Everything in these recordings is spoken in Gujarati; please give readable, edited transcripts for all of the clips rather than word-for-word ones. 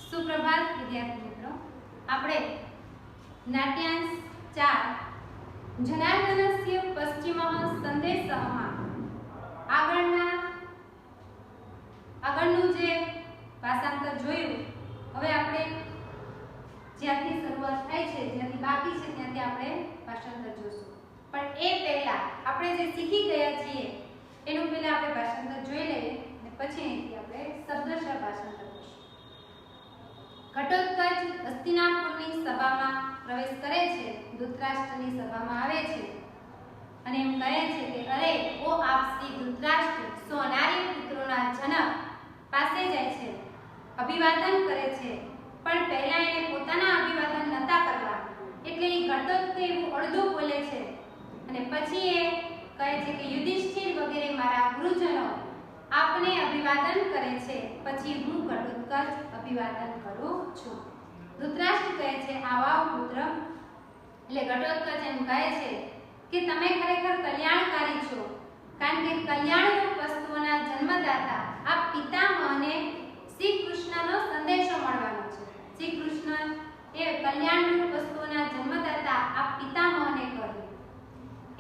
सुप्रभात विद्यार्थी मित्रों, આપણે નાટ્યાંશ 4 જનાર્દનસ્ય પશ્ચિમઃ સંદેશઃમાં આગળનું જે ભાષાંતર જોયું. હવે આપણે જ્યાંથી શરૂઆત થાય છે, જ્યાંથી બાકી છે ત્યાંથી આપણે ભાષાંતર જોશું. પણ એ પહેલા આપણે જે શીખી ગયા છીએ એનું પહેલા આપણે ભાષાંતર જોઈ લઈએ અને પછી અહીંથી આપણે શબ્દશઃ ભાષાંતર કરીશું. ઘટોત્કચ હસ્તિનાપુરની સભામાં પ્રવેશ કરે છે, ધૃતરાષ્ટ્રની સભામાં આવે છે અને એમ કહે છે કે અરે ઓ આપ શ્રી ધૃતરાષ્ટ્ર, સોનારી પુત્રોના જનક પાસે જાય છે, અભિવાદન કરે છે. પણ પહેલા એને પોતાના અભિવાદન નતા કરવા, એટલે એ ઘટોત્કચ એવું અડધું બોલે છે અને પછી એ કહે છે કે યુધિષ્ઠિર વગેરે મારા ગુરુજનો આપને અભિવાદન કરે છે, પછી હું ઘટોત્કચ અભિવાદન કરું છું. ધૃતરાષ્ટ્ર કહે છે આવા પુત્ર, એટલે ઘટોત્કચ એમ કહે છે કે તમે ખરેખર કલ્યાણકારી છો, કારણ કે કલ્યાણરૂપ વસ્તુઓના જન્મદાતા આ પિતામહને શ્રી કૃષ્ણનો સંદેશો મળવાનો છે. શ્રી કૃષ્ણ એ કલ્યાણરૂપ વસ્તુઓના જન્મદાતા આ પિતામહને કહ્યું.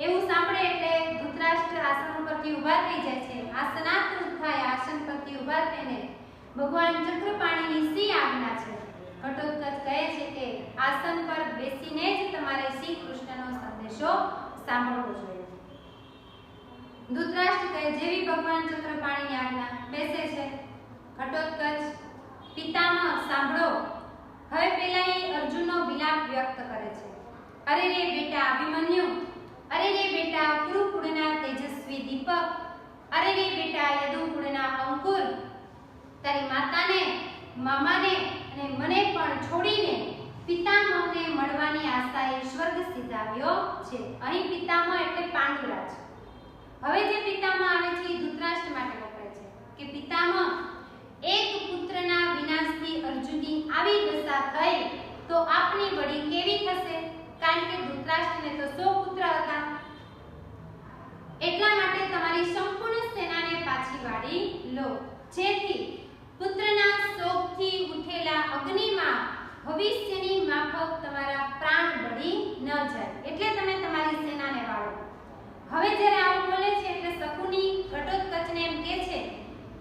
એવું સાંભળે એટલે ધૃતરાષ્ટ્ર આસન પરથી ઊભા થઈ જાય છે. આસનાત ઉત્થાય, આસન પરથી ઊભા થઈને ભગવાન ચક્રપાણીની સી આજ્ઞા છે. ઘટોત્કચ કહે છે કે આસન પર બેસીને જ તમારે શ્રી કૃષ્ણનો સંદેશો સાંભળવો જોઈએ. ધૃતરાષ્ટ્ર કહે જેવી ભગવાન ચક્રપાણીની આજ્ઞા, બેસે છે. ઘટોત્કચ પિતામહ સાંભળો. હવે પેલા એ અર્જુનનો વિલાપ વ્યક્ત કરે છે. અરે રે બેટા અભિમન્યુ, અરે રે બેટા કુરુકુળના તેજસ્વી દીપક, અરે રે બેટા યદુકુળના અંકુર, તારી માતાને, મામાને અને મને પણ છોડીને પિતામહને મળવાની આશાએ સ્વર્ગ સિધાવ્યો છે. અહીં પિતામહ એટલે પાંડુરાજ. હવે જે પિતામહ આવે છે એ ધૃતરાષ્ટ્ર માટે વપરાય છે કે પિતામહ, એક પુત્રના વિનાશથી અર્જુનની આવી દશા થઈ તો આપની વડી કેવી થશે? કારણ કે ધૃતરાષ્ટ્રને તો 100 પુત્ર હતા. એટલા માટે તમારી સંપૂર્ણ સેનાને પાછી વાળી લો, જેથી પુત્રના શોકથી ઉઠેલા અગ્નિમાં ભવિષ્યની માફક તમારા પ્રાણ બળી ન જાય. એટલે તમે તમારી સેનાને વાળો. હવે જ્યારે આવું બોલે છે એટલે શકુની ઘટોત્કચને એમ કહે છે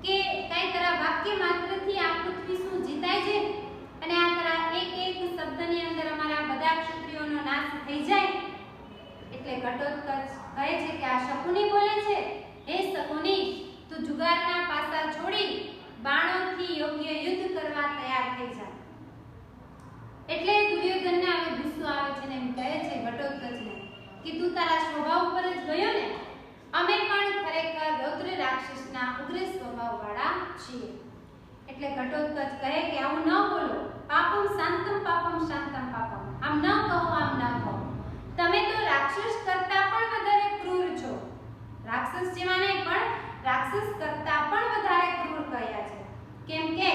કે કઈ તરા વાક્ય માત્રથી આ પૃથ્વી શું જીતાય છે અને આ તરા એક એક શબ્દની અંદર અમારા બધા ક્ષત્રિયોનો નાશ થઈ જાય. એટલે ઘટોત્કચ કહે છે કે આ શકુની બોલે છે, હે શકુની, તું જુગારના પાસા છોડી બાણોથી યોગ્ય યુદ્ધ કરવા તૈયાર થઈ જા. એટલે દુર્યોધનને હવે ગુસ્સો આવે છે ને એમ કહે છે ઘટોત્કચને કે તું તારા સ્વભાવ ઉપર જ ગયો ને, અમે પણ ખરેખર રૌદ્ર રાક્ષસના ઉગ્ર સ્વભાવવાળા છીએ. એટલે ઘટોત્કચ કહે કે આવું ન બોલો, પાપમ શાંતમ પાપમ શાંતમ પાપમ, આમ ન કહો, આમ ન કહો. તમે તો રાક્ષસ કરતા પણ વધારે ક્રૂર છો. રાક્ષસ જેવા નહીં પણ રાક્ષસ કરતા પણ વધારે ક્રૂર કહ્યા છે. કેમ કે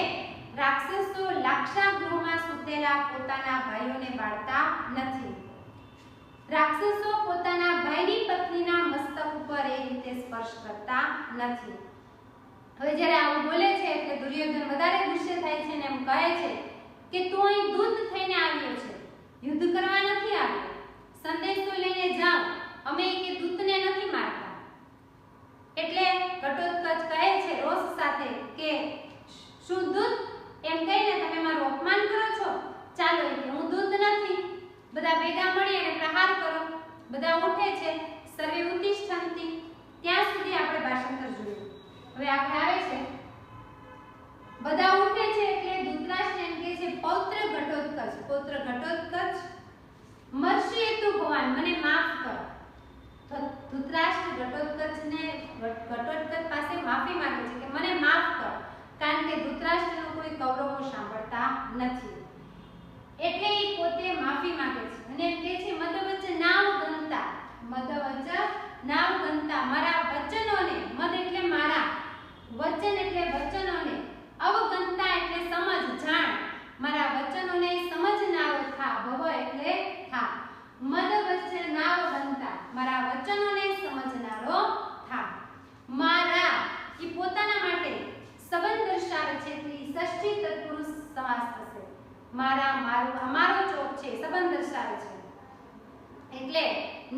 રાક્ષસો લાક્ષાગૃહમાં સૂતેલા પોતાના ભાઈઓને બાળતા નથી. રાક્ષસો પોતાના ભાઈની પત્નીના મસ્તક ઉપર એ રીતે સ્પર્શ કરતા નથી. હવે જ્યારે આવું બોલે છે એટલે દુર્યોધન વધારે ગુસ્સે થાય છે ને એમ કહે છે કે તું અહીં દૂત થઈને આવ્યો છે, યુદ્ધ કરવા નથી આવ્યો. સંદેશો લઈને જાઓ, અમે કે દૂતને નથી મારતા. એટલે ઘટોત્કચ કહે છે રોષ સાથે કે શું દૂત એમ કહીને તમે મારું અપમાન કરો છો? ચાલો એટલે હું દૂત નથી. બધા ભેગા મળી અને પ્રહાર કરો. બધા ઉઠે છે. સર્વે ઉત્તિષ્ઠન્તિ. ત્યાં સુધી આપણે ભાષાંતર જોયું. હવે આગળ આવે છે બધા ઉઠે છે એટલે ધૃતરાષ્ટ્ર એમ કહે છે પૌત્ર ઘટોત્કચ, પૌત્ર ઘટોત્કચ, મર્ષિ તું ભગવાન, મને માફ કર. તો ધૃતરાષ્ટ્ર ઘટોત્કચ પાસે માફી માંગે છે કે મને માફ કર, કારણ કે ધૃતરાષ્ટ્રનું કોઈ કૌરવો સાંભળતા નથી. એટલે એ પોતે માફી માંગે છે અને એમ કહે છે મદવચ નાવ ગંતા, મદવચ નાવ ગંતા, મારા વચનોને, મદ એટલે મારા, વચન એટલે વચનોને, અવગંતા એટલે સમજ, જાણ, મારા વચનોને સમજનારો થા. ભવ એટલે થા. મદવચ નાવ ગંતા, મારા વચનોને સમજનારો થા. મારા એ પોતાના માટે સંબંધ દર્શાવે છે. ષષ્ઠી તત્પુરુષ સમાસ થશે. મારા, મારું, અમારો ચોક છે સંબંધ દર્શાવે છે. એટલે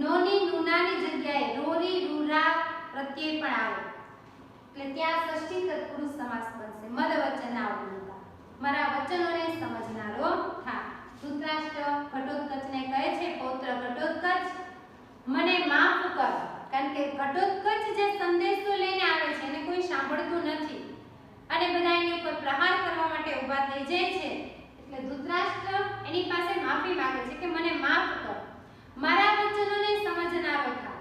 નોની નુનાની જગ્યાએ રોરી રૂરા પ્રત્યય પણ આવે એટલે ત્યાં ષષ્ઠી તત્પુરુષ સમાસ બનશે. મદ વચના ઉલટા મારા વચનોને સમજનારો થા. ધૃતરાષ્ટ્ર ઘટોત્કચને કહે છે પૌત્ર ઘટોત્કચ મને માફ કર, કારણ કે ઘટોત્કચ જે સંદેશો લઈને આવે છે એને કોઈ સાંભળતું નથી અને બધા એની ઉપર પ્રહાર કરવા માટે ઊભા થઈ જાય છે. એટલે ધૃતરાષ્ટ્ર એની પાસે માફી માંગે છે કે મને માફ કર, મારા વચનોને સમજનારો થા.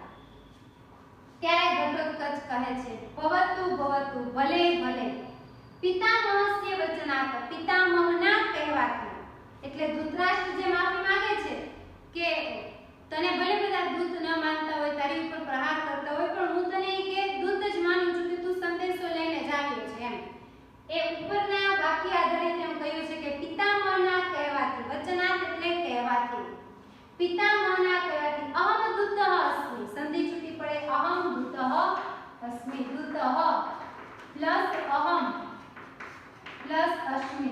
ત્યારે ઘટોત્કચ કહે છે ભવતુ ભવતુ ભલે ભલે પિતામહસ્ય વચનાત, પિતામહના કહેવાથી. એટલે ધૃતરાષ્ટ્ર જે માફી માંગે છે કે તને ભલે બધા દૂત ન માનતા હોય, તારી ઉપર પ્રહાર કરતા હોય, પણ હું તને કે દૂત જ માનું છું કે તું સંદેશો લઈને જ આવ્યો છે એમ. એ ઉપરના વાક્ય આધારિત એમ કહ્યું છે કે પિતામહના કહેવાથી, વચનાત એટલે કહેવાથી, પિતામહના કહેવાથી અહમ દૂતઃ અસ્મિ, સંધિ છૂટી પડે અહમ દૂતઃ અસ્મિ, દૂતઃ પ્લસ અહમ પ્લસ અસ્મિ,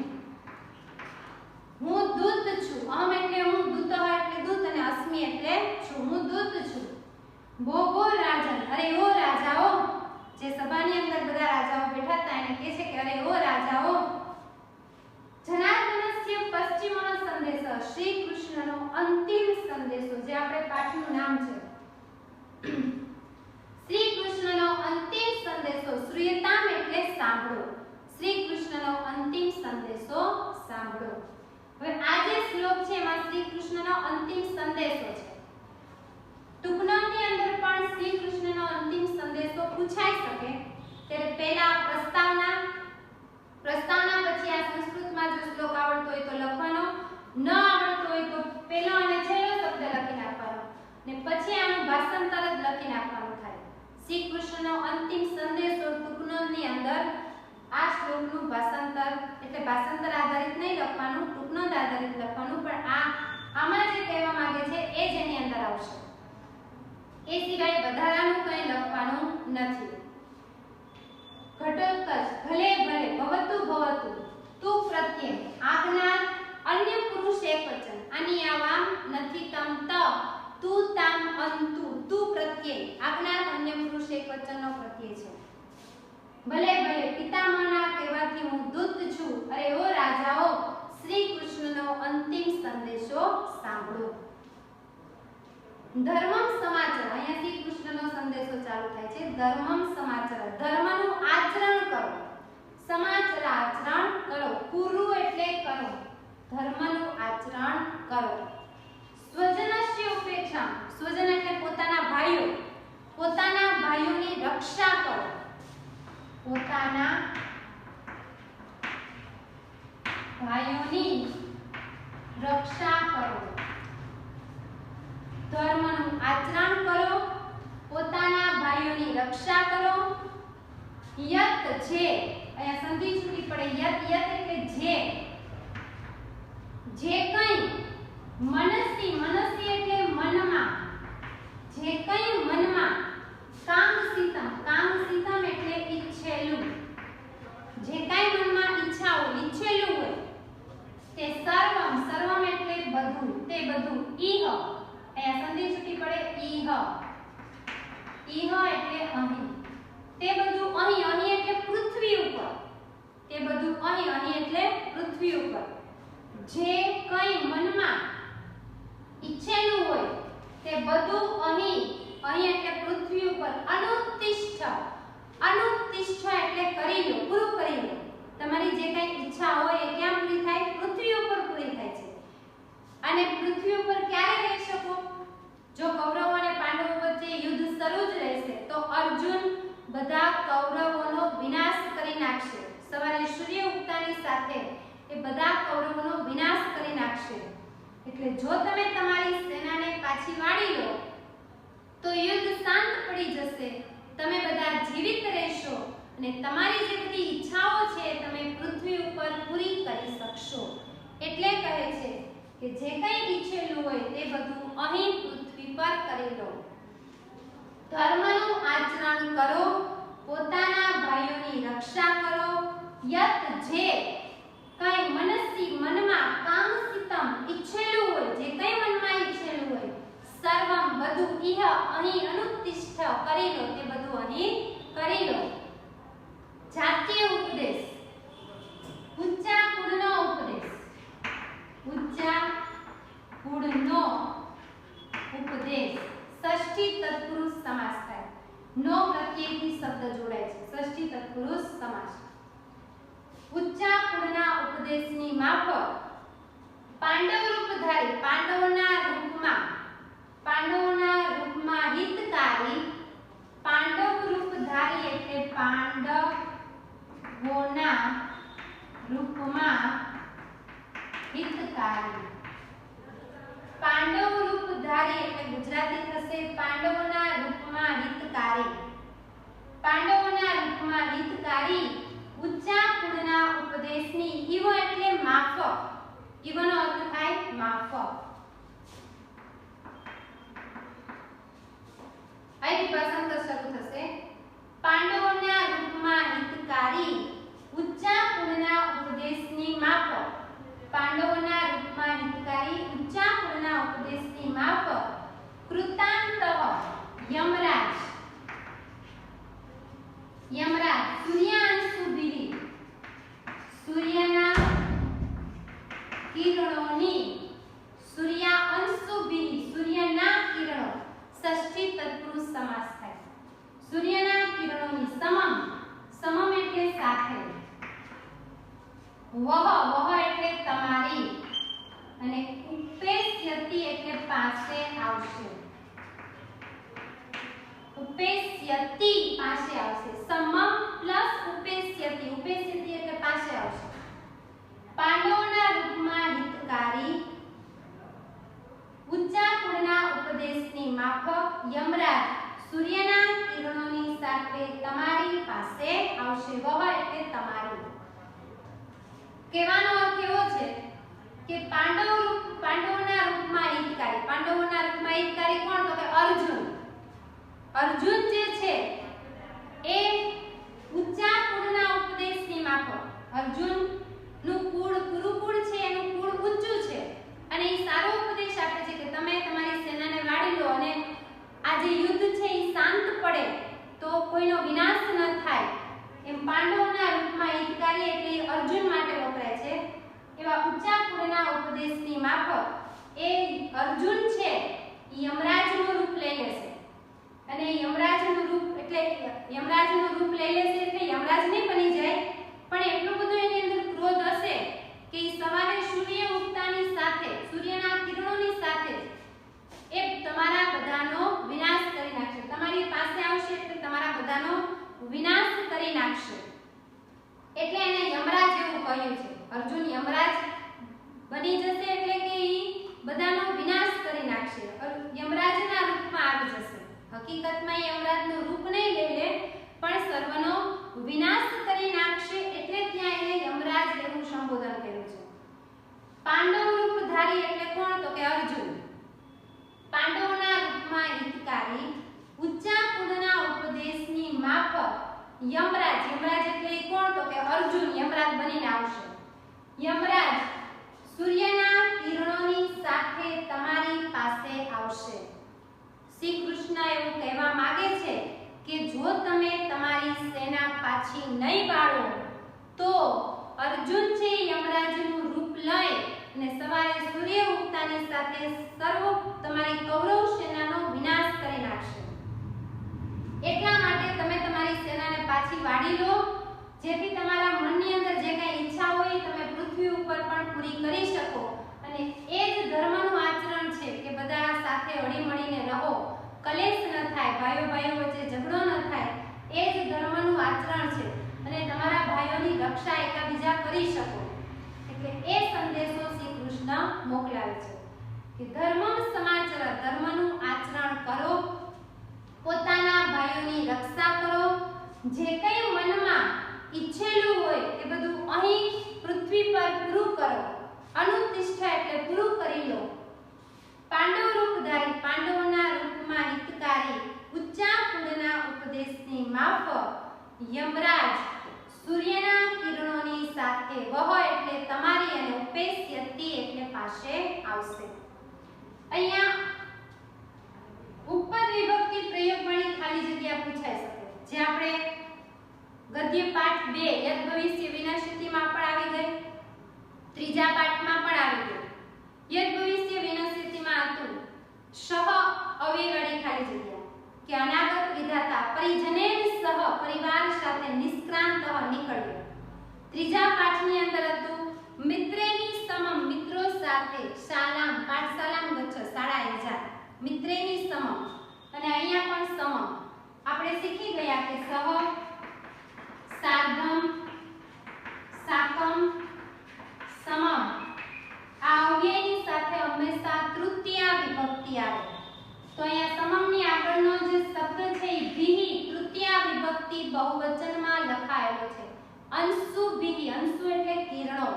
હું દૂત છું. અહમ એટલે હું, દૂતઃ એટલે દૂત અને અસ્મિ એટલે છું, હું દૂત છું. ભોગો રાજન, અરે ઓ રાજાઓ, જે સભાની અંદર બધા રાજાઓ બેઠા હતા એને કહે છે કે અરે ઓ રાજાઓ, જનાર્દનસ્ય પશ્ચિમ સંદેશ, શ્રી કૃષ્ણનો અંતિમ સંદેશો, જે આપણે પાઠનું નામ છે શ્રી કૃષ્ણનો અંતિમ સંદેશો, શ્રૂયતામ એટલે સાંભળો, શ્રી કૃષ્ણનો અંતિમ સંદેશો સાંભળો. હવે આ જે શ્લોક છે એમાં શ્રી કૃષ્ણનો અંતિમ સંદેશો છે. ટૂંકનામની અંદર પણ શ્રી કૃષ્ણનો અંતિમ સંદેશો પૂછાઈ શકે ત્યારે પહેલા પ્રસ્તાવના પછી આ સંસ્કૃતમાં જો શ્લોક આવડતો હોય તો લખવાનો, ન આવડતો હોય તો પહેલો અને છેલ્લો શબ્દ લખી નાખવાનો ને પછી આનું ભાષાંતર જ લખી નાખવાનું થાય. શ્રી કૃષ્ણનો અંતિમ સંદેશો ટૂંકનામની અંદર આ શ્લોકનું ભાષાંતર એટલે ભાષાંતર આધારિત નહીં લખવાનું, ટૂંકનોંધ આધારિત લખવાનું, પણ આમાં જે કહેવા માંગે છે એ જ એની અંદર આવશે. એ સિવાય વધારાનું કંઈ લખવાનું નથી. ઘટોત્કચ ભલે ભલે ભવતુ ભવતુ તું પ્રત્યય આજ્ઞા અન્ય પુરુષ એકવચન, આની આવામ નથી તમ ત તું તામ અંતુ, તું પ્રત્યય આજ્ઞા અન્ય પુરુષ એકવચનનો પ્રત્યય છે. ભલે ભલે પિતામહના કહેવાથી હું દૂત છું, અરે ઓ રાજાઓ, શ્રી કૃષ્ણનો અંતિમ સંદેશો સાંભળો. ધર્મમ સમાચાર, અહીંયા શ્રી કૃષ્ણનો સંદેશો ચાલુ થાય છે. ધર્મમ સમાચાર, ધર્મનું આચરણ કરો, સમાચાર આચરણ કરો, કુરુ એટલે કરો, ધર્મનું આચરણ કરો. સ્વજનસ્ય ઉપેક્ષા, સ્વજન એટલે પોતાના ભાઈઓ, પોતાના ભાઈઓની રક્ષા કરો, પોતાના ભાઈઓની રક્ષા કરો. ધર્મનું આચરણ કરો, પોતાના ભાઈઓની રક્ષા કરો. યત જે, અહીંયા સંધિ છૂટી પડે, યત યત એટલે જે કંઈ મનસી, મનસી એટલે મનમાં, જે કંઈ મનમાં, કાંગસિતમ, કાંગસિતમ એટલે ઈચ્છેલું, જે કંઈ મનમાં ઈચ્છા હોય, ઈચ્છેલું હોય તે સર્વમ, સર્વમ એટલે બધું, તે બધું. ઈહ, અહીંયા સંધિ છૂટી પડે ઈહ, ઈહ એટલે અહીં, તે બધું અહીં, અહીં એટલે પૃથ્વી ઉપર, તે બધું અહીં, અહીં એટલે પૃથ્વી ઉપર. જે કંઈ મનમાં ઈચ્છેલું હોય તે બધું અહીં, અહીં એટલે પૃથ્વી ઉપર. અનુત્તિષ્ઠ, અનુત્તિષ્ઠ એટલે કરી લો, પૂરું કરી લો. તમારી જે કંઈ ઈચ્છા હોય એ ક્યાં પૂરી થાય? પૃથ્વી ઉપર પૂરી થાય છે. અને પૃથ્વી ઉપર ક્યારે રહી શકો? જો કૌરવો અને પાંડવો વચ્ચે યુદ્ધ શરૂ જ રહેશે તો અર્જુન બધા કૌરવોનો વિનાશ કરી નાખશે. સવારે સૂર્ય ઉગતાની સાથે એ બધા કૌરવોનો વિનાશ કરી નાખશે. એટલે જો તમે તમારી સેનાને પાછી વાળી લો તો યુદ્ધ શાંત પડી જશે, તમે બધા જીવિત રહેશો અને તમારી જે બધી ઈચ્છાઓ છે તમે પૃથ્વી ઉપર પૂરી કરી શકશો. એટલે કહે છે કે જે કંઈ ઈચ્છેલું હોય તે બધું અહીં પૃથ્વી પર કરી લો. ધર્મનું આચરણ કરો, પોતાના ભાઈઓની રક્ષા કરો. યત જે કંઈ મનસ્ય માફક પાંડવ રૂપધારી પાંડવોના રૂપમાં હિતકારી પાંડવ રૂપધારી એટલે પાંડવોના રૂપમાં હિતકારી પાંડવ રૂપધારી એટલે ગુજરાતી થશે પાંડવોના રૂપમાં હિતકારી પાંડવોના રૂપમાં હિતકારી ઊંચા કુળના ઉપદેશની ઈવ એટલે માફક ઈવનો અર્થ થાય માફક અહીં ભાષાંતર શરૂ થશે પાંડવોના રૂપમાં હિતકારી ઊંચા કુળના ઉપદેશની માફક પાંડવોના રૂપમાં હિતકારી ઊંચા કુળના ઉપદેશની માફક કૃતાંતઃ યમરાજ સૂર્યાંશુભિઃ સૂર્યના કિરણોની સૂર્યના કિરણો ષષ્ઠી તત્પુરુષ સમાસ થાય સૂર્યના કિરણોની સમમ એટલે સાથે વહ એટલે તમારી અને ઉપેસ્યતિ એટલે પાસે આવશે ઉપેસ્યતિ પાસે આવશે સમમ પ્લસ ઉપેસ્યતિ એટલે પાસે આવશે પાંડવોના રૂપમાં હિતકારી ઊંચા કુળના ઉપદેશની માફક યમરાજ સૂર્યના કિરણોની સાથે તમારી પાસે આવશે વહ એટલે તમારી કહેવાનો અર્થ એવો છે કે પાંડવોના રૂપમાં હિતકારી કોણ તો કે અર્જુન જે છે એ ઊંચા કુળના ઉપદેશની માફક અર્જુનનું કુળ ગુરુકુળ છે એનું કુળ ઊંચું છે અને એ સારો ઉપદેશ આપે છે કે તમે તમારી સેનાને વાળી લો અને આ જે યુદ્ધ છે એ શાંત પડે તો કોઈનો વિનાશ ન થાય એમ પાંડવોના રૂપમાં હિતકારી એટલે અર્જુન માટે વપરાય છે એવા ઊંચા કુળના ઉપદેશની માફક એ અર્જુન છે એ યમરાજનું રૂપ લઈ લેશે અને યમરાજનું રૂપ લઈ લેશે એટલે યમરાજ નહીં બની જાય પણ એટલું બધું એની અંદર ક્રોધ હશે કે સવારે સૂર્ય ઉગતાની સાથે સૂર્યના કિરણોની સાથે એ તમારા બધાનો વિનાશ કરી નાખશે તમારી પાસે આવશે એટલે તમારા બધાનો વિનાશ કરી નાખશે એટલે એને યમરાજ એવું કહ્યું છે અર્જુન યમરાજ બની જશે એટલે કે ઈ બધાનો વિનાશ કરી નાખશે યમરાજના રૂપમાં આવી જશે હકીકતમાં યમરાજનું રૂપ નહીં લઈ લે પણ સર્વનો વિનાશ કરી નાખશે એટલે ત્યાં એને યમરાજ એવું સંબોધન કર્યું છે પાંડવ રૂપધારી એટલે કોણ તો કે અર્જુન પાંડવોના રૂપમાં હિતકારી ઊંચા કુળના ઉપદેશની માફક યમરાજ એટલે કોણ તો કે અર્જુન યમરાજ બનીને આવશે યમરાજ સૂર્યના કિરણોની સાથે તમારી પાસે આવશે શ્રી કૃષ્ણ એવું કહેવા માંગે છે કે જો તમે તમારી સેના પાછી નહીં વાળો તો અર્જુન છે યમરાજનું રૂપ લઈ અને સવારે સૂર્ય ઉગતાની સાથે સર્વ તમારી કૌરવ સેનાનો વિનાશ કરી નાખશે એટલા માટે તમે તમારી સેનાને પાછી વાળી લો જેથી તમારા મનની અંદર જે કંઈ ઈચ્છા હોય તમે પૃથ્વી ઉપર પણ પૂરી કરી શકો અને એ જ ધર્મનું આચરણ છે કે બધા સાથે હળીમળીને રહો કલેશ ન થાય ભાઈઓ વચ્ચે ઝઘડો ન થાય એ જ ધર્મનું આચરણ છે અને તમારા ભાઈઓની રક્ષા એકબીજા કરી શકો એટલે એ સંદેશો શ્રી કૃષ્ણ મોકલાવે છે કે ધર્મમ સમાચર ધર્મનું આચરણ કરો પોતાના ભાઈઓની રક્ષા કરો જે કંઈ મનમાં ઈચ્છેલું હોય એ બધું અહીં પૃથ્વી પર પૂરું કરો અનુતિષ્ઠા એટલે પૂરું કરી લો પાંડવ રૂપધારી પાંડવોના રૂપમાં હિતકારી ઊંચા કુળના ઉપદેશની માફક યમરાજ સૂર્યના કિરણોની સાથે વહ એટલે તમારી અને ઉપેસ્યતિ એટલે પાસે આવશે અહીંયા ઉપપદ વિભક્તિ પ્રયોગવાળી ખાલી જગ્યા પૂછાઈ શકે જે આપણે ગદ્ય પાઠ 2 યદ ભવિષ્ય વિનશ્યતિમાં પણ આવી ગઈ ત્રીજા પાઠમાં પણ આવી ગઈ યદ ભવિષ્ય વિનશ્યતિમાં હતું સહ અવ્યયવાળી ખાલી જગ્યા કે અનાગત વિધાતા પરિજનેન સહ પરિવાર સાથે નિષ્ક્રાંતઃ નીકળ્યો ત્રીજા પાઠની અંદર હતું મિત્રેન મિત્રેની સમમ અને અહીંયા પણ સમમ આપણે શીખી ગયા કે સહ, સાર્ધમ, સાકમ, સમમ આ અવ્યયની સાથે હંમેશા તૃતીયા વિભક્તિ આવે. તો અહીંયા સમમની આગળનો જે શબ્દ છે એ ભીહી તૃતીયા વિભક્તિ બહુવચનમાં લખાયેલો છે. અંશુ ભીહી, અંશુ એટલે કિરણો,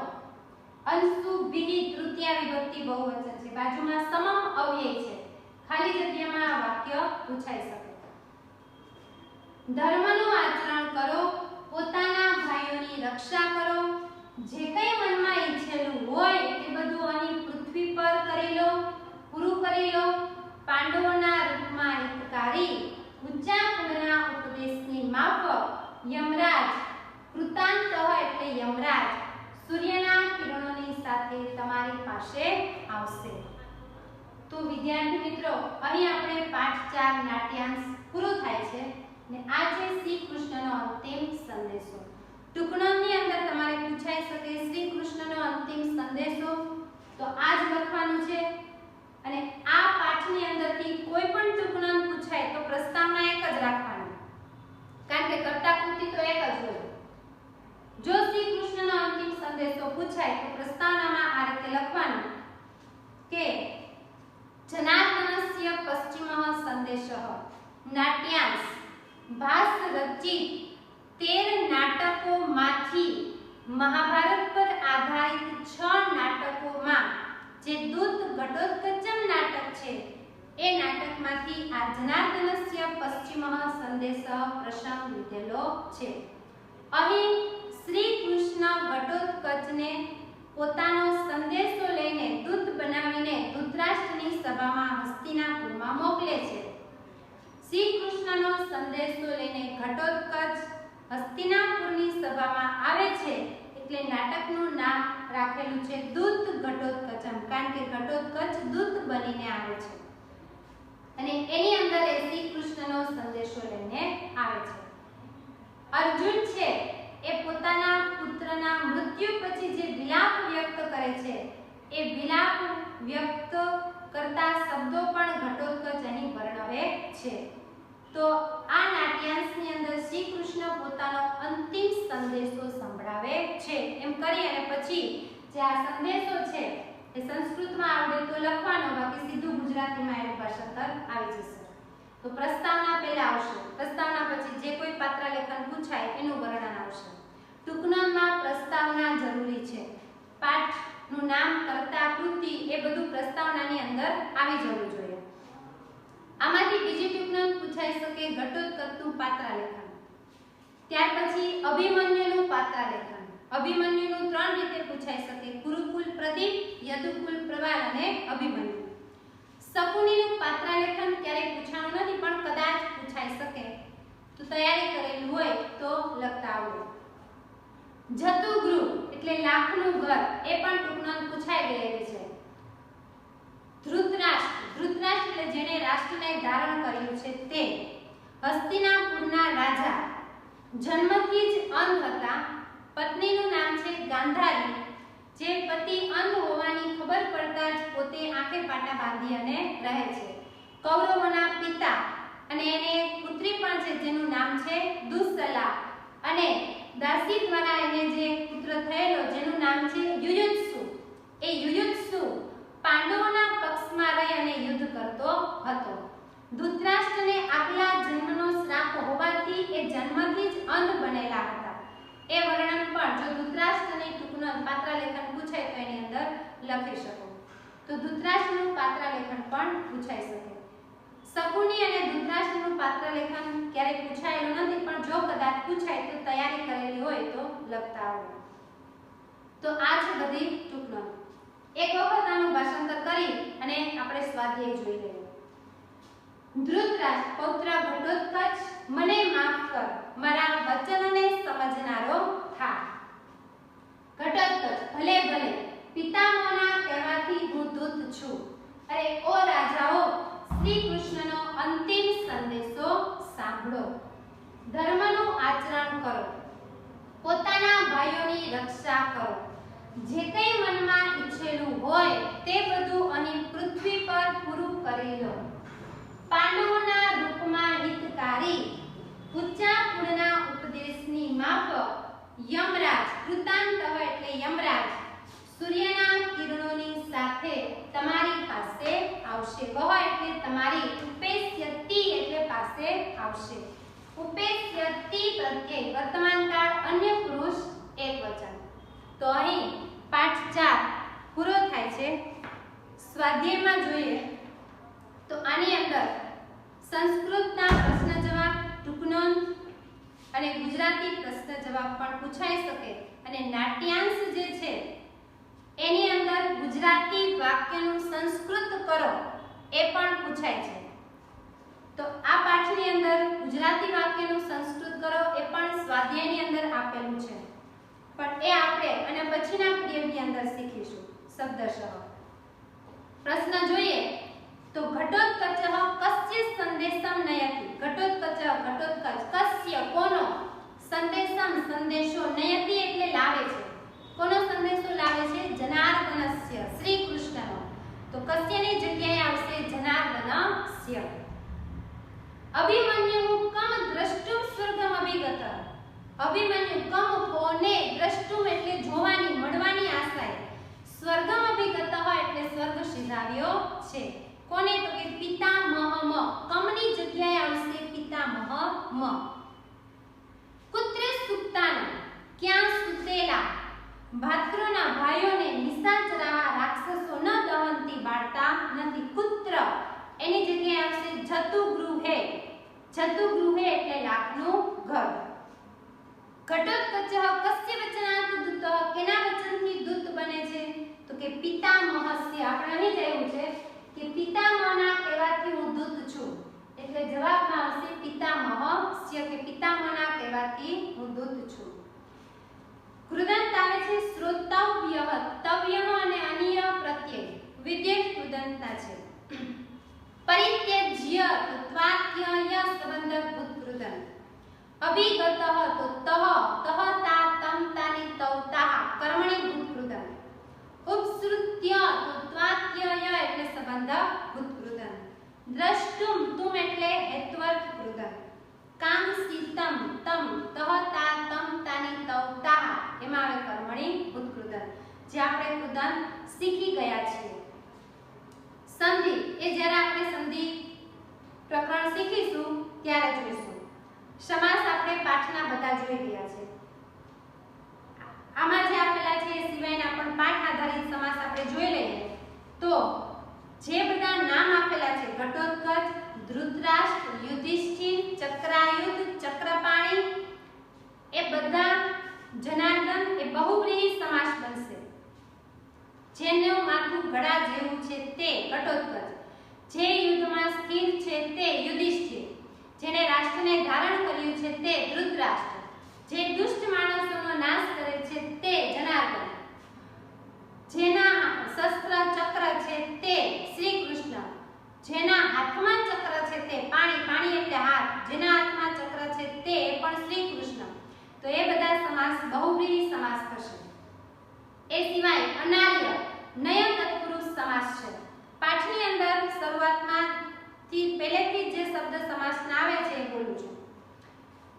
અંશુ ભીહી તૃતીયા વિભક્તિ બહુવચન છે. બાજુમાં સમમ અવ્યય છે. ખાલી જગ્યામાં આ વાક્ય પૂછાઈ શકે. ધર્મનું આચરણ કરો, પોતાના ભાઈઓની રક્ષા કરો, જે કંઈ મનમાં ઈચ્છેલું હોય તે બધું અહીં પૃથ્વી પર કરી લો, પૂરું કરી લો. પાંડવોના રૂપમાં હિતકારી ઊંચા કુળના ઉપદેશની માફક યમરાજ કૃતાંતઃ એટલે યમરાજ સૂર્યના કિરણોની સાથે તમારી પાસે આવશે. તો વિદ્યાર્થી મિત્રો, અહીં આપણે પાઠ 4 નાટ્યાંશ પૂરું થાય છે ને આ છે શ્રી કૃષ્ણનો અંતિમ સંદેશો. ટૂંકણોની અંદર તમારે પૂછાઈ શકે શ્રી કૃષ્ણનો અંતિમ સંદેશો, તો આ જ લખવાનું છે. અને આ પાઠની અંદરથી કોઈ પણ ટૂંકણો પૂછાય તો પ્રસ્તાવના એક જ રાખવાની, કારણ કે કર્તા કૃતિ તો એક જ હોય. જો શ્રી કૃષ્ણનો અંતિમ સંદેશો પૂછાય તો પ્રસ્તાવનામાં આ રીતે લખવાનું કે જનાર્દનસ્ય પશ્ચિમઃ સંદેશઃ નાટ્યાંશ ભાસ રચિત 13 નાટકોમાંથી મહાભારત પર આધારિત 6 નાટકોમાં જે દૂત ઘટોત્કચમ નાટક છે એ નાટકમાંથી આ જનાર્દનસ્ય પશ્ચિમઃ સંદેશઃ પ્રસંગ લીધેલો છે. અહીં શ્રી કૃષ્ણ ઘટોત્કચને પોતાનો સંદેશો લઈને દૂત બનાવીને ધૃતરાષ્ટ્રની સભામાં હસ્તિનાપુરમાં મોકલે છે. શ્રી કૃષ્ણનો સંદેશો લઈને ઘટોત્કચ હસ્તિનાપુરની સભામાં આવે છે એટલે નાટકનું નામ રાખેલું છે દૂત ઘટોત્કચમ, કારણ કે ઘટોત્કચ દૂત બનીને આવે છે અને એની અંદર એ શ્રી કૃષ્ણનો સંદેશો લઈને આવે છે. અર્જુન છે એ પોતાના પુત્રના મૃત્યુ પછી જે વિલાપ વ્યક્ત કરે છે એ વિલાપ વ્યક્ત કરતા શબ્દો પણ ઘટોત્કચ અહીં વર્ણવે છે. તો આ નાટ્યાંશની અંદર શ્રી કૃષ્ણ પોતાનો અંતિમ સંદેશો સંભળાવે છે. એમ કરી અને પછી જે આ સંદેશો છે એ સંસ્કૃતમાં આવડે તો લખવાનો, બાકી સીધું ગુજરાતીમાં એનું ભાષાંતર આવી જશે. તો પ્રસ્તાવના પહેલા આવશે, પ્રસ્તાવના પછી જે કોઈ પાત્ર લેખન પૂછાય એનું વર્ણન આવશે. ટૂંકનામમાં પ્રસ્તાવના જરૂરી છે. પાઠનું નામ, કર્તા, કૃતિ એ બધું પ્રસ્તાવનાની અંદર આવી જવું જોઈએ. આમાંથી બીજી ટૂંકનામ પૂછાઈ શકે ઘટોત્કચનું પાત્ર લેખન. ત્યાર પછી અભિમન્યુનું પાત્ર લેખન. અભિમન્યુનું 3 રીતે પૂછાઈ શકે: કુરુકુલ પ્રદીપ, યદુકુલ પ્રવાલ અને અભિમન્યુ. શકુનીનું પાત્ર લેખન ક્યારેય પૂછાણું નથી પણ કદાચ પૂછાઈ શકે, તો તૈયારી કરેલી હોય તો લખતા આવડે. જતુગૃહ એટલે લાખનું ઘર, એ પણ ટૂંકનામ પૂછાઈ ગયેલી છે. ધૃતરાષ્ટ્ર, ધૃતરાષ્ટ્ર એટલે જેણે રાષ્ટ્રને ધારણ કર્યું છે તે. હસ્તિનાપુરના રાજા, જન્મથી જ અંધ હતા. પત્નીનું નામ છે ગાંધારી, જે પતિ અંધ હોવાની ખબર પડતા જ પોતે આંખે પાટા બાંધી અને રહે છે. કૌરવોના પિતા અને એને એક પુત્રી પણ છે જેનું નામ છે દુસ્સલા, અને દાસી દ્વારા એને જે પુત્ર થયેલો જેનું નામ છે યુયુત્સુ. એ યુયુત્સુ પાંડવોના પક્ષમાં રહી અને યુદ્ધ કરતો હતો. ધૃતરાષ્ટ્રને આગલા જન્મનો શ્રાપ હોવાથી એ જન્મથી જ અંધ બનેલા હતા. એ વર્ણન પણ જો ધૃતરાષ્ટ્રની ટૂંકનું પાત્ર લેખન પૂછાય તો એની અંદર લખી શકો. તો ધૃતરાષ્ટ્રનું પાત્ર લેખન પણ પૂછાઈ શકે. શકુની અને ધૃતરાષ્ટ્રનું પાત્ર લેખન ક્યારેય પૂછાયેલું નથી, પણ જો કદાચ પૂછાય તો તૈયારી કરેલી હોય તો લખતા આવડે. તો આ છે બધી ટૂંકનો. એક વખત આનું ભાષાંતર કરી અને આપણે સ્વાધ્યાય જોઈ લઈએ. ધૃતરાષ્ટ્ર: પૌત્ર ઘટોત્કચ, મને માફ કર, મારા વચનને સમજનારો થા. ઘટોત્કચ: ભલે ભલે, પિતામહના કહેવાથી હું દૂત છું. અરે ઓ રાજાઓ, શ્રી કૃષ્ણનો અંતિમ સંદેશો સાંભળો. ધર્મનું આચરણ કરો, પોતાના ભાઈઓની રક્ષા કરો, જે કંઈ મનમાં ઈચ્છેલું હોય તે બધું અહીં પૃથ્વી પર પૂરું કરી લો. પાંડવોના રૂપમાં હિતકારી ઊંચા કુળના ઉપદેશની માફક યમરાજ કૃતાંતઃ એટલે યમરાજ સૂર્યના કિરણોની સાથે તમારી પાસે આવશે. વહ એટલે તમારી, ઉપેસ્યતિ એટલે પાસે આવશે. ઉપેસ્યતિ પ્રત્યય વર્તમાન કાળ અન્ય પુરુષ એકવચન. તો અહીં પાઠ 4 પૂરો થાય છે. સ્વાધ્યાયમાં જોઈએ તો આની અંદર સંસ્કૃતના પ્રશ્ન જવાબ, ટૂંક નોંધ અને ગુજરાતી પ્રશ્ન જવાબ પણ પૂછાઈ શકે અને નાટ્યાંશ જે છે એની અંદર ગુજરાતી વાક્યનું સંસ્કૃત કરો એ પણ પૂછાય છે. તો આ પાઠની અંદર ગુજરાતી વાક્યનું સંસ્કૃત કરો એ પણ સ્વાધ્યાયની અંદર આપેલું છે, પણ એ આપણે અને પછીના પીરિયડની અંદર શીખીશું શબ્દશઃ. પ્રશ્ન જોઈએ તો ઘટોત્કચઃ કસ્ય સંદેશમ નયતિ. ઘટોત્કચ ઘટોત્કચ કસ્ય કોનો, સંદેશમ સંદેશો, નયતિ એટલે લાવે છે. કોનો સંદેશો લાવે છે? જનાર્દનસ્ય શ્રી કૃષ્ણનો. તો કસ્યની જગ્યાએ આવશે જનાર્દનસ્ય. અભિમન્યુ કમ દ્રષ્ટુમ સ્વર્ગમ અભિગત. અભિમન્યુ કમ કોને, દ્રષ્ટુમ એટલે જોવાની મળવાની આશાએ, સ્વર્ગમ અભિગત એટલે સ્વર્ગ સિધાવ્યો છે. કોને? તો કે પિતામહમ. કમની જગ્યાએ આવશે પિતામહમ. કુત્ર સુક્તાન ક્યાં સુતેલા ભાત્રોના ભાઈઓને નિશાચરા રાક્ષસો ન દહંતી બાળતા નથી. કુત્ર એની જગ્યાએ આવશે જતુગૃહે. જતુગૃહે એટલે લાખનું ઘર. ઘટોત્કચઃ કસ્ય વચનાત દૂત. કેના વચનથી દૂત બને છે? તો કે પિતામહસ્ય. આપણે અહીં જ આવ્યું છે કે પિતામહના કહેવાથી હું દૂત છું, એટલે જવાબમાં આવશે પિતામહસ્ય કે પિતામહના કહેવાથી હું દૂત છું. કૃદંત આવે છે શ્રોતવ્ય. તવ્ય અને અન્ય પ્રત્યય વિદ્યેય કૃદંતના છે. પરિત્યજ્ય તો ત્વાત્યય સંબંધ ભૂત કૃદંત. અભિગત તો તહ તા તમ તાની તૌ તાહ કર્મણી ભૂત કૃદંત. ઉપસૃત્ય તો ત્વાત્યય એટલે સંબંધ ભૂત કૃદંત. દ્રષ્ટુમ તુમ એટલે હેત્વર્થ કૃદંત. કાંક્ષિતમ તમ તહ તા તમ તાની તૌ તાહ એમાં આવે કર્મણી ભૂત કૃદંત, જે આપણે કૃદંત શીખી ગયા છીએ. સંધિ એ જ્યારે આપણે સંધિ પ્રકરણ શીખીશું ત્યારે જોઈશું. સમાસ આપણે પાઠના બધા જોઈ ગયા છે. આમાં જે આપેલા છે એ સિવાયના પણ પાઠ આધારિત સમાસ આપણે જોઈ લઈએ તો જે બધા નામ આપેલા છે ઘટોત્કચ, ધૃતરાષ્ટ્ર, યુધિષ્ઠિર, ચક્રાયુધ, ચક્રપાણી એ બધા જનાર્દન એ બહુવ્રીહી સમાસ બનશે. જેનું માથું ઘડા જેવું છે તે ઘટોત્કચ, જે યુદ્ધમાં સ્થિર છે તે યુધિષ્ઠિર, જેને રાષ્ટ્રને ધારણ કર્યું છે તે ધૃતરાષ્ટ્ર, જે દુષ્ટ માણસોનો નાશ કરે છે તે જનાર્દન, જેના શસ્ત્ર ચક્ર છે તે શ્રી કૃષ્ણ, જેના હાથમાં ચક્ર છે તે પાણી એટલે હાથ, જેના હાથમાં ચક્ર છે તે પણ શ્રી કૃષ્ણ. તો એ બધા સમાસ બહુવ્રીહી સમાસ થશે. એ સિવાય અનાર્ય નય તત્પુરુષ સમાસ છે. પાઠની અંદર શરૂઆતમાં થી પહેલેથી જે શબ્દ સમાસના આવે છે એ બોલું છું.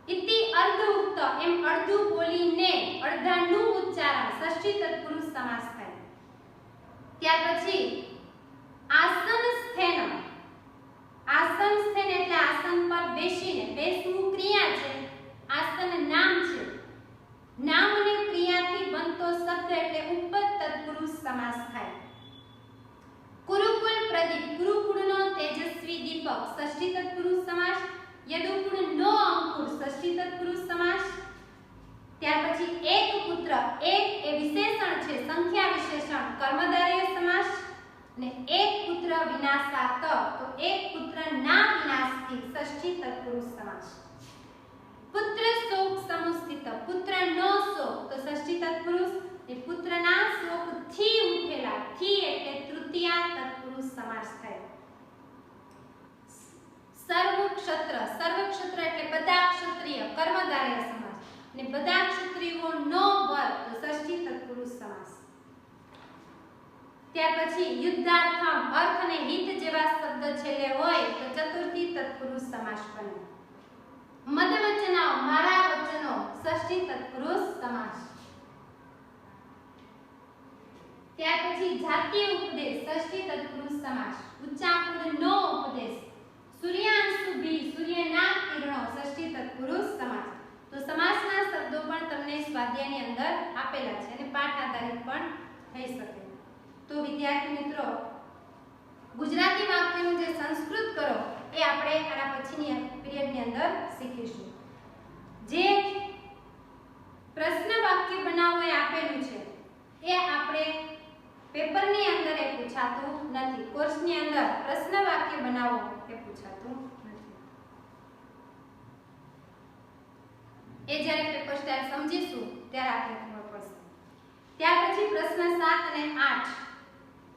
ઇતિ અર્ધ ઉક્ત એમ અડધું બોલીને અડધાનું ઉચ્ચારણ ષષ્ઠી તત્પુરુષ સમાસ થાય. ત્યાર પછી આસન સ્થેન. આસન સ્થેન એટલે આસન પર બેસીને, બેસવું ક્રિયા છે, આસન નામ છે. નામ અને ક્રિયાથી બનતો શબ્દ એટલે ઉપપદ તત્પુરુષ સમાસ થાય. કુરુકુલ પ્રદીપ, ગુરુકુળનો તેજસ્વી દીપક ષષ્ઠી તત્પુરુષ સમાસ. યદુકુળનો અંકુર ષષ્ઠી તત્પુરુષ સમાસ. ત્યાર પછી એક પુત્ર, એક એ વિશેષણ છે, સંખ્યા વિશેષણ કર્મધારય સમાસ. અને એક પુત્ર વિનાશાત તો એક પુત્રના વિનાશથી ષષ્ઠી તત્પુરુષ સમાસ. પુત્ર શોક સમુસ્થિત, પુત્રનો શોક તો ષષ્ઠી તત્પુરુષ. એ પુત્રના શોકથી ઉઠેલા, થી એટલે તૃતીયા તત્પુરુષ સમાસ થાય. સર્વક્ષત્ર, સર્વક્ષત્ર એટલે બધા ક્ષત્રિય કર્મધારય સમાસ. અને બધા ક્ષત્રિયોનો વર તો ષષ્ઠી તત્પુરુષ સમાસ. ત્યાર પછી યુદ્ધાર્થમ, અર્થ અને હિત જેવા શબ્દ છેલ્લે હોય તો ચતુર્થી તત્પુરુષ સમાસ બને. મદવચનો, મારા વચનો, ષષ્ઠી તત્પુરુષ સમાસ. ત્યાર પછી જાતીય ઉપદેશ, ષષ્ઠી તત્પુરુષ સમાસ. ઊંચા કુળનો ઉપદેશ, સૂર્યાંશુ ભી, સૂર્યના કિરણો, ષષ્ઠી તત્પુરુષ સમાસ. તો સમાસના શબ્દો પણ તમને સ્વાધ્યાયની અંદર આપેલા છે અને પાઠ આધારિત પણ થઈ શકે. તો વિદ્યાર્થી મિત્રો, ગુજરાતી વાક્યનું જે સંસ્કૃત કરો એ આપણે આના પછીની પીરિયડની અંદર શીખીશું. જે પ્રશ્ન વાક્ય બનાવો એ આપેલું છે એ આપણે પેપરની અંદર એ પૂછાતું નથી. કોર્સની અંદર પ્રશ્ન વાક્ય બનાવો એ પૂછાતું નથી. એ જ્યારે પેપર સ્ટાઇલ સમજીશું ત્યારે આપણે ખબર પડશે. ત્યાર પછી પ્રશ્ન 7 અને 8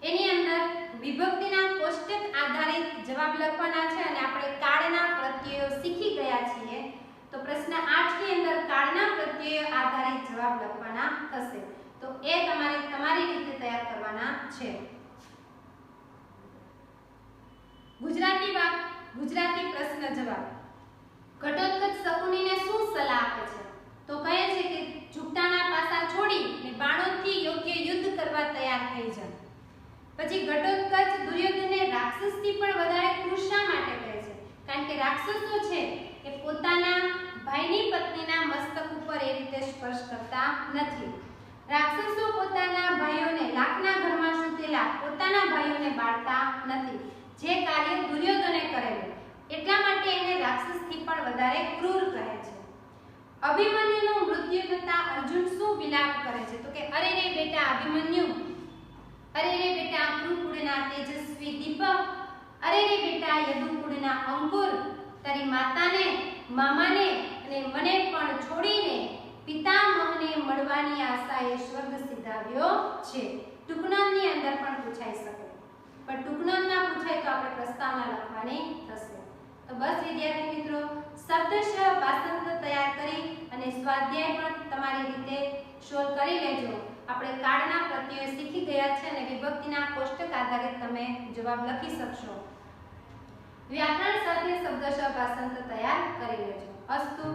એની અંદર વિભક્તિના કોષ્ટક આધારિત જવાબ લખવાના છે અને આપણે કાળના પ્રત્યયો શીખી ગયા છીએ. તો પ્રશ્ન 8 ની અંદર કાળના પ્રત્યયો આધારિત જવાબ લખવાના થશે. તો એ તમારે તમારી રીતે તૈયાર કરવાના છે. ગુજરાતી પ્રશ્ન જવાબ. ઘટોત્કચ શકુનીને શું સલાહ આપે છે? તો કહે છે કે ઝૂંટાના પાસા છોડી ને બાણોથી યોગ્ય યુદ્ધ કરવા તૈયાર થઈ જા. પછી ઘટોત્કચ દુર્યોધનને રાક્ષસથી પણ વધારે ક્રૂર શા માટે કહે છે? કારણ કે રાક્ષસો છે એ પોતાના ભાઈની પત્નીના મસ્તક ઉપર એ રીતે સ્પર્શ કરતા નથી. રાક્ષસો પોતાના ભાઈઓને, લાખના ઘરમાં સૂતેલા પોતાના ભાઈઓને બાળતા નથી. જે કાર્ય દુર્યોધને કરેલું એટલા માટે એને રાક્ષસથી પણ વધારે ક્રૂર કહે છે. અભિમન્યુનું મૃત્યુ થતા અર્જુન શું વિલાપ કરે છે? તો કે અરે રે બેટા અભિમન્યુ, અરે રે બેટા કુરુકુળના તેજસ્વી દીપક, અરે રે બેટા યદુકુળના અંકુર, તારી માતાને, મામાને અને મને પણ છોડીને પિતામહને મળવાની આશાએ સ્વર્ગ સિધાવ્યો છે. ટૂંકનોંધની અંદર પણ પૂછાઈ શકે, પણ ટૂંકનોંધ ના પૂછાય તો આપણે પ્રસ્તાવના લખવાની થશે. તો બસ વિદ્યાર્થી મિત્રો, શબ્દશઃ ભાષાંતર તૈયાર કરી અને સ્વાધ્યાય પણ તમારી રીતે સોલ્વ કરી લેજો. આપણે કાળના પ્રત્યયો શીખી ગયા છે અને વિભક્તિના કોષ્ટક આધારિત તમે જવાબ લખી શકશો. વ્યાકરણ સાથે શબ્દશઃ ભાષાંતર તૈયાર કરી લેજો. અસ્તુ.